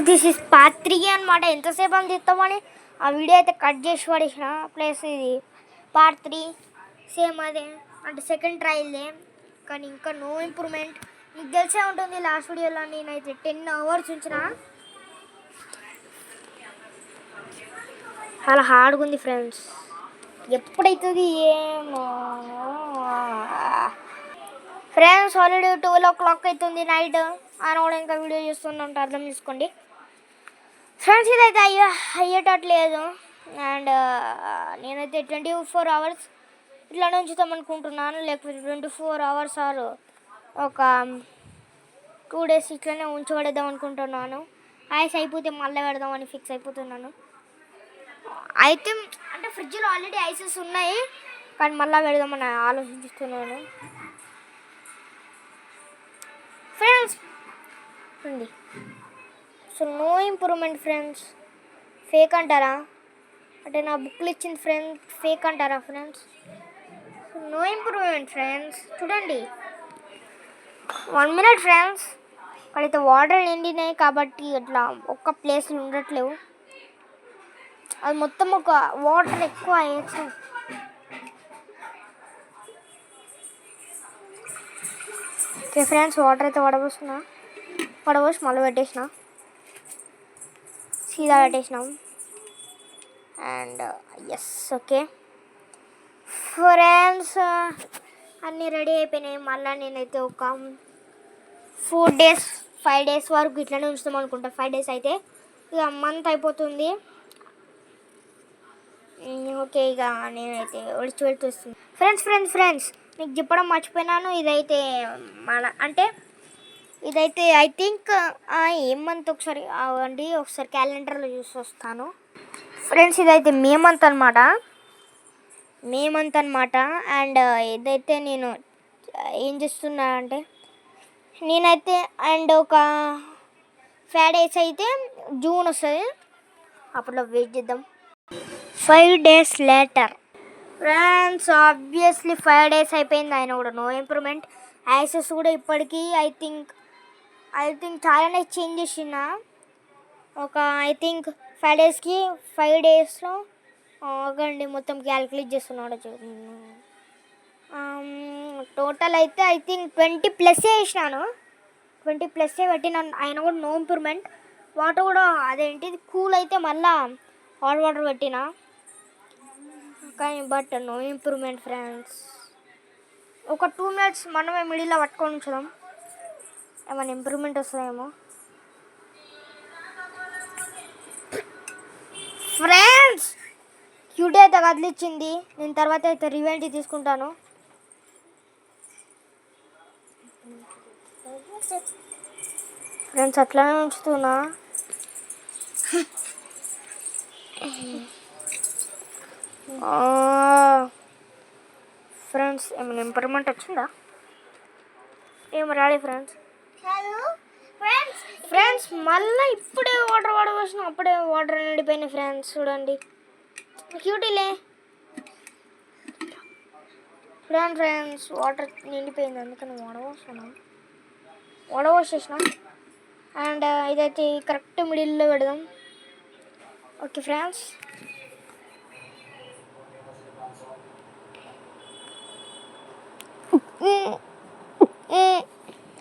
This is part 3 అనమాట. ఎంతసేపు అని తీస్తామని ఆ వీడియో అయితే కట్ చేసి పడేసిన. ప్లస్ ఇది పార్ట్ 3 సేమ్ అదే, అంటే సెకండ్ ట్రయల్దే, కానీ ఇంకా నో ఇంప్రూవ్మెంట్. మీకు తెలిసే ఉంటుంది లాస్ట్ వీడియోలో నేనైతే 10 hours ఉంచిన. చాలా హార్డ్గా ఉంది ఫ్రెండ్స్. ఎప్పుడైతుంది ఏమో ఫ్రెండ్స్. ఆల్రెడీ 12 o'clock అవుతుంది నైట్. ఆయన కూడా ఇంకా వీడియో చేస్తుందంటే అర్థం చేసుకోండి ఫ్రెండ్స్. ఇదైతే అయ్యేటట్లేదు. అండ్ నేనైతే 24 hours ఇట్లానే ఉంచుతాం అనుకుంటున్నాను, లేకపోతే 24 hours ఆర్ ఒక 2 days ఇట్లనే ఉంచబడేద్దాం అనుకుంటున్నాను. ఐస్ అయిపోతే మళ్ళీ పెడదామని ఫిక్స్ అయిపోతున్నాను. అయితే అంటే ఫ్రిడ్జ్లో ఆల్రెడీ ఐసెస్ ఉన్నాయి, కానీ మళ్ళీ పెడదామని ఆలోచిస్తున్నాను ఫ్రెండ్స్. ఉంది so no improvement friends. Fake అంటారా, అంటే నా బుక్లు ఇచ్చింది ఫేక్ అంటారా ఫ్రెండ్స్? No improvement friends. చూడండి 1 minute ఫ్రెండ్స్. అక్కడైతే వాటర్ నిండినాయి కాబట్టి అట్లా ఒక్క ప్లేస్లో ఉండట్లేవు. అది మొత్తం ఒక వాటర్ ఎక్కువ అయ్యేసి ఓకే ఫ్రెండ్స్. వాటర్ అయితే వడబోసి మళ్ళీ పెట్టేసిన, సీదా పెట్టేసినాం. అండ్ ఎస్ ఓకే ఫ్రెండ్స్, అన్నీ రెడీ అయిపోయినాయి. మళ్ళీ నేనైతే ఒక 4 days 5 days వరకు ఇట్లనే ఉంచుతాం అనుకుంటా. 5 days అయితే ఇక మంత్ అయిపోతుంది. ఓకే ఇక నేనైతే విడిచిపెడుతుంది ఫ్రెండ్స్. మీకు చెప్పడం మర్చిపోయినాను. ఇదైతే ఇదైతే ఐ థింక్ ఏం మంత్ ఒకసారి క్యాలెండర్లో చూసి వస్తాను ఫ్రెండ్స్. ఇదైతే మే మంత్ అనమాట. అండ్ ఇదైతే నేను ఏం చేస్తున్నా అంటే నేనైతే అండ్ ఒక 5 days అయితే జూన్ వస్తుంది, అప్పట్లో వెయిట్ చేద్దాం. 5 days later friends, obviously 5 days అయిపోయింది. ఆయన కూడా నో ఇంప్రూవ్మెంట్. ఐసెస్ కూడా ఇప్పటికీ ఐ థింక్ చాలానే చేంజ్ చేసిన. ఒక 5 daysకి 5 daysలో ఒకండి మొత్తం క్యాలిక్యులేట్ చేస్తున్నాడు. టోటల్ అయితే ఐ థింక్ 20+ వేసినాను. 20+ పెట్టినాను. ఆయన కూడా నో ఇంప్రూవ్మెంట్. వాటర్ కూడా అదేంటిది కూల్ అయితే మళ్ళా హాట్ వాటర్ పెట్టిన, కానీ బట్ నో ఇంప్రూవ్మెంట్ ఫ్రెండ్స్. ఒక 2 minutes మనమే మిడిల్లో పట్టుకొని ఉంచుదాం, ఏమైనా ఇంప్రూవ్మెంట్ వస్తుందేమో ఫ్రెండ్స్. క్యూటీ అయితే కదిలిచ్చింది. నేను తర్వాత అయితే రివెంజ్ తీసుకుంటాను ఫ్రెండ్స్. అట్లానే ఉంచుతున్నా ఫ్రెండ్స్. ఏమైనా ఇంప్రూవ్మెంట్ వచ్చిందా ఏమో రాలే ఫ్రెండ్స్. మళ్ళీ ఇప్పుడే వాటర్ వడబోసిన, అప్పుడే వాటర్ నిండిపోయినాయి ఫ్రెండ్స్. చూడండి క్యూటీలే ఫ్రెండ్స్. వాటర్ నిండిపోయింది, అందుకని వడబోసేసినాం. అండ్ ఇదైతే కరెక్ట్ మిడిల్లో పెడదాం. Okay friends.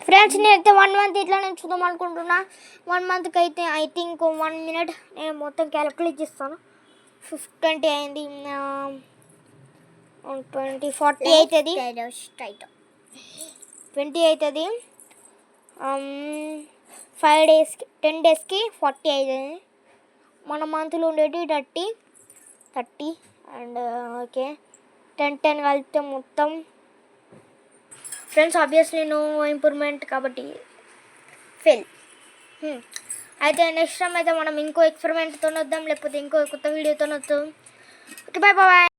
ఫ్రెండ్స్ నేనైతే 1 month ఇట్లా నేను చూద్దాం అనుకుంటున్నా. 1 monthకి అయితే ఐ థింక్ 1 minute నేను మొత్తం క్యాలిక్యులేట్ చేస్తాను. 20 అయింది, 20 40 అవుతుంది. 20 అవుతుంది. 5 daysకి 10 daysకి 40 అవుతుంది. మన మంత్లో ఉండేటి 30 అండ్ ఓకే 10 కలిపితే మొత్తం ఫ్రెండ్స్ ఆబ్వియస్లీ నో ఇంప్రూవ్మెంట్ కాబట్టి ఫెయిల్. అయితే నెక్స్ట్ టైం అయితే మనం ఇంకో ఎక్స్పెరిమెంట్తో వద్దాం, లేకపోతే ఇంకో కొత్త వీడియోతో వద్దాం. Okay bye.